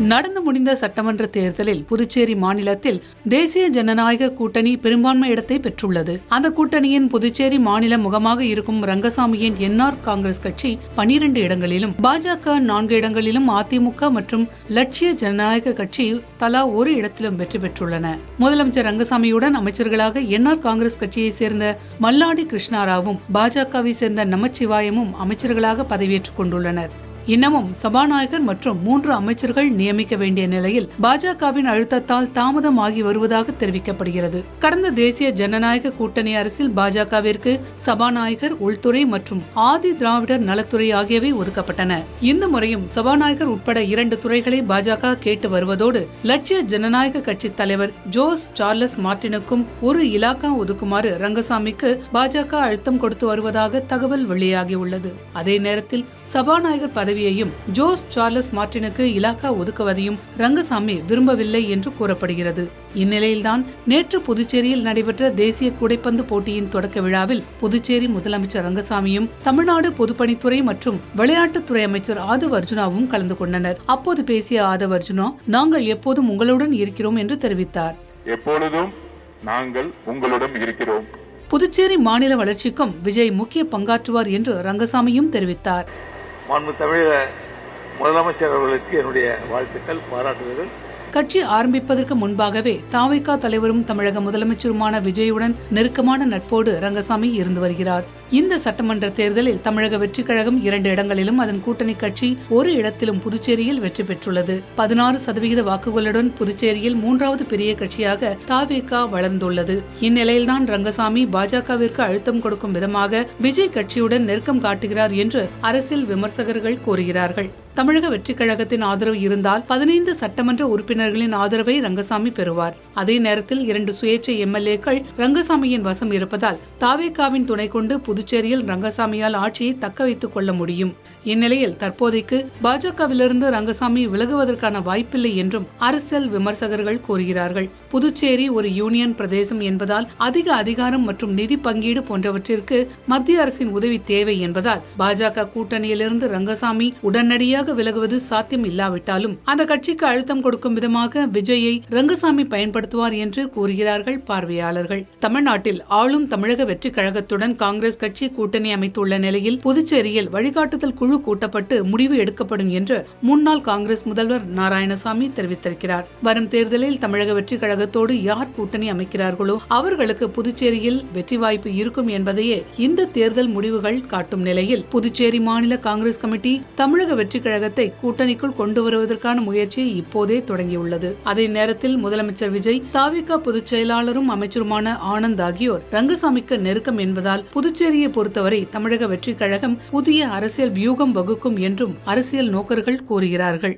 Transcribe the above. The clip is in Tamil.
நடந்து முடிந்த சட்டமன்ற தேர்தலில் புதுச்சேரி மாநிலத்தில் தேசிய ஜனநாயக கூட்டணி பெரும்பான்மை இடத்தை பெற்றுள்ளது. அந்த கூட்டணியின் புதுச்சேரி மாநில முகமாக இருக்கும் ரங்கசாமியின் என்ஆர் காங்கிரஸ் கட்சி 12 இடங்களிலும், பாஜக 4 இடங்களிலும், அதிமுக மற்றும் லட்சிய ஜனநாயக கட்சி தலா ஒரு இடத்திலும் வெற்றி பெற்றுள்ளன. முதலமைச்சர் ரங்கசாமியுடன் அமைச்சர்களாக என்ஆர் காங்கிரஸ் கட்சியை சேர்ந்த மல்லாடி கிருஷ்ணாராவும், பாஜகவை சேர்ந்த நமச்சிவாயமும் அமைச்சர்களாக பதவியேற்றுக் கொண்டுள்ளனர். இன்னமும் சபாநாயகர் மற்றும் 3 அமைச்சர்கள் நியமிக்க வேண்டிய நிலையில் பாஜகவின் அழுத்தத்தால் தாமதமாகி வருவதாக தெரிவிக்கப்படுகிறது. கடந்த தேசிய ஜனநாயக கூட்டணி அரசில் பாஜகவிற்கு சபாநாயகர், உள்துறை மற்றும் ஆதி திராவிடர் நலத்துறை ஆகியவை ஒதுக்கப்பட்டன. இந்த முறையும் சபாநாயகர் உட்பட 2 துறைகளை பாஜக கேட்டு வருவதோடு, லட்சிய ஜனநாயக கட்சி தலைவர் ஜோஸ் சார்லஸ் மார்டினுக்கும் ஒரு இலாக்கா ஒதுக்குமாறு ரங்கசாமிக்கு பாஜக அழுத்தம் கொடுத்து வருவதாக தகவல் வெளியாகியுள்ளது. அதே நேரத்தில் சபாநாயகர் பதவியையும் ஜோஸ் சார்லஸ் மார்டினுக்கு இலாக்கா ஒதுக்குவதையும் ரங்கசாமி விரும்பவில்லை என்று கூறப்படுகிறது. இந்நிலையில்தான் நேற்று புதுச்சேரியில் நடைபெற்ற தேசிய கூடைப்பந்து போட்டியின் தொடக்க விழாவில் புதுச்சேரி முதலமைச்சர் ரங்கசாமியும், தமிழ்நாடு பொதுப்பணித்துறை மற்றும் விளையாட்டுத்துறை அமைச்சர் ஆதவ் அர்ஜுனாவும் கலந்து கொண்டனர். அப்போது பேசிய ஆதவ் அர்ஜுனா, நாங்கள் எப்போதும் உங்களுடன் இருக்கிறோம் என்று தெரிவித்தார். எப்பொழுதும் நாங்கள் உங்களுடன் இருக்கிறோம். புதுச்சேரி மாநில வளர்ச்சிக்கும் விஜய் முக்கிய பங்காற்றுவார் என்று ரங்கசாமியும் தெரிவித்தார். மாண்பு தமிழக முதலமைச்சர் அவர்களுக்கு என்னுடைய வாழ்த்துக்கள், பாராட்டுதல்கள். கட்சி ஆரம்பிப்பதற்கு முன்பாகவே தாவேகா தலைவரும் தமிழக முதலமைச்சருமான விஜயுடன் நெருக்கமான நட்போடு ரங்கசாமி இருந்து வருகிறார். இந்த சட்டமன்ற தேர்தலில் தமிழக வெற்றி கழகம் 2 இடங்களிலும், அதன் கூட்டணி கட்சி ஒரு இடத்திலும் புதுச்சேரியில் வெற்றி பெற்றுள்ளது. 16% வாக்குகளுடன் புதுச்சேரியில் 3வது பெரிய கட்சியாக தாவேகா வளர்ந்துள்ளது. இந்நிலையில்தான் ரங்கசாமி பாஜகவிற்கு அழுத்தம் கொடுக்கும் விதமாக விஜய் கட்சியுடன் நெருக்கம் காட்டுகிறார் என்று அரசியல் விமர்சகர்கள் கூறுகிறார்கள். தமிழக வெற்றி கழகத்தின் ஆதரவு இருந்தால் 15 சட்டமன்ற உறுப்பினர்களின் ஆதரவை ரங்கசாமி பெறுவார். அதே நேரத்தில் 2 சுயேட்சை எம்எல்ஏக்கள் ரங்கசாமியின் வசம் இருப்பதால் தாவேகாவின் துணை கொண்டு புதுச்சேரியில் ரங்கசாமியால் ஆட்சியை தக்க வைத்துக் கொள்ள முடியும். இந்நிலையில் தற்போதைக்கு பாஜகவிலிருந்து ரங்கசாமி விலகுவதற்கான வாய்ப்பில்லை என்றும் அரசியல் விமர்சகர்கள் கூறுகிறார்கள். புதுச்சேரி ஒரு யூனியன் பிரதேசம் என்பதால் அதிக அதிகாரம் மற்றும் நிதி பங்கீடு போன்றவற்றிற்கு மத்திய அரசின் உதவி தேவை என்பதால் பாஜக கூட்டணியிலிருந்து ரங்கசாமி உடனடியாக விலகுவது சாத்தியம் இல்லாவிட்டாலும் அந்த கட்சிக்கு அழுத்தம் கொடுக்கும் விதமாக விஜயை ரங்கசாமி பயன்படுத்துவார் என்று கூறுகிறார்கள் பார்வையாளர்கள். தமிழ்நாட்டில் ஆளும் தமிழக வெற்றி கழகத்துடன் காங்கிரஸ் கட்சி கூட்டணி அமைத்துள்ள நிலையில் புதுச்சேரியில் வழிகாட்டுதல் குழு கூட்டப்பட்டு முடிவு எடுக்கப்படும் என்று முன்னாள் காங்கிரஸ் முதல்வர் நாராயணசாமி தெரிவித்திருக்கிறார். வரும் தேர்தலில் தமிழக வெற்றி கழகத்தோடு யார் கூட்டணி அமைக்கிறார்களோ அவர்களுக்கு புதுச்சேரியில் வெற்றி வாய்ப்பு இருக்கும் என்பதையே இந்த தேர்தல் முடிவுகள் காட்டும் நிலையில் புதுச்சேரி மாநில காங்கிரஸ் கமிட்டி தமிழக வெற்றி கழகத்தை கூட்டணிக்குள் கொண்டு வருவதற்கான முயற்சியை இப்போதே தொடங்கியுள்ளது. அதே நேரத்தில் முதலமைச்சர் விஜய், தாவேகா பொதுச் செயலாளரும் அமைச்சருமான ஆனந்த் ஆகியோர் ரங்கசாமிக்கு நெருக்கம் என்பதால் புதுச்சேரியை பொறுத்தவரை தமிழக வெற்றி கழகம் புதிய அரசியல் வியூகம் வகுக்கும் என்றும் அரசியல் நோக்கர்கள் கூறுகிறார்கள்.